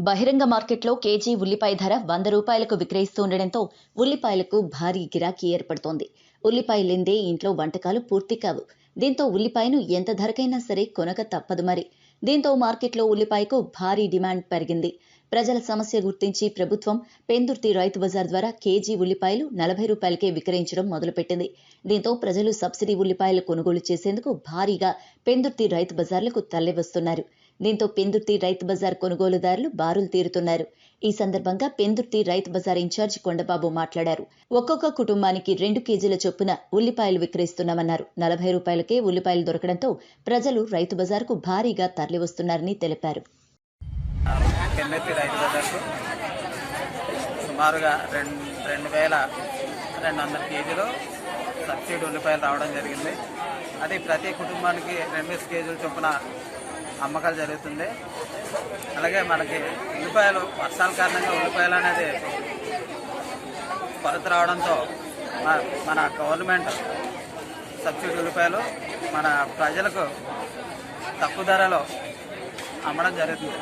బహిరంగ మార్కెట్లో కేజీ ఉల్లిపాయ ధర 100 రూపాయలకు విక్రయిస్తుండటంతో ఉల్లిపాయలకు భారీ గిరాకీ ఏర్పడుతోంది. ఉల్లిపాయ లేందే ఇంట్లో వంటకాలు పూర్తి కావు. దీంతో ఉల్లిపాయను ఎంత ధరకైనా సరే కొనక తప్పదు మరి. దీంతో మార్కెట్లో ఉల్లిపాయకు భారీ డిమాండ్ పెరిగింది. ప్రజల సమస్య గుర్తించి ప్రభుత్వం పెందుర్తి రైతు బజార్ ద్వారా కేజీ ఉల్లిపాయలు 40 రూపాయలకే విక్రయించడం మొదలుపెట్టింది. దీంతో ప్రజలు సబ్సిడీ ఉల్లిపాయలు కొనుగోలు చేసేందుకు భారీగా పెందుర్తి రైతు బజార్లకు తరలివస్తున్నారు. దీంతో పెందుర్తి రైతు బజార్ కొనుగోలుదారులు బారులు తీరుతున్నారు. ఈ సందర్భంగా పెందుర్తి రైతు బజార్ ఇన్ఛార్జి కొండబాబు మాట్లాడారు. ఒక్కొక్క కుటుంబానికి 2 కేజీల చొప్పున ఉల్లిపాయలు విక్రయిస్తున్నామన్నారు. 40 రూపాయలకే ఉల్లిపాయలు దొరకడంతో ప్రజలు రైతు బజార్కు భారీగా తరలివస్తున్నారని తెలిపారు. పెందుర్తి రైతు బజార్కు సుమారుగా 2200 కేజీలు సబ్సిడీ ఉల్లిపాయలు రావడం జరిగింది. అది ప్రతి కుటుంబానికి 2 కేజీల చొప్పున అమ్మకాలు జరుగుతుంది. అలాగే మనకి ఉల్లిపాయలు వర్షాల కారణంగా ఉల్లిపాయలు అనేది కొరత రావడంతో మన గవర్నమెంట్ సబ్సిడీ ఉల్లిపాయలు మన ప్రజలకు తక్కువ ధరలో అమ్మడం జరుగుతుంది.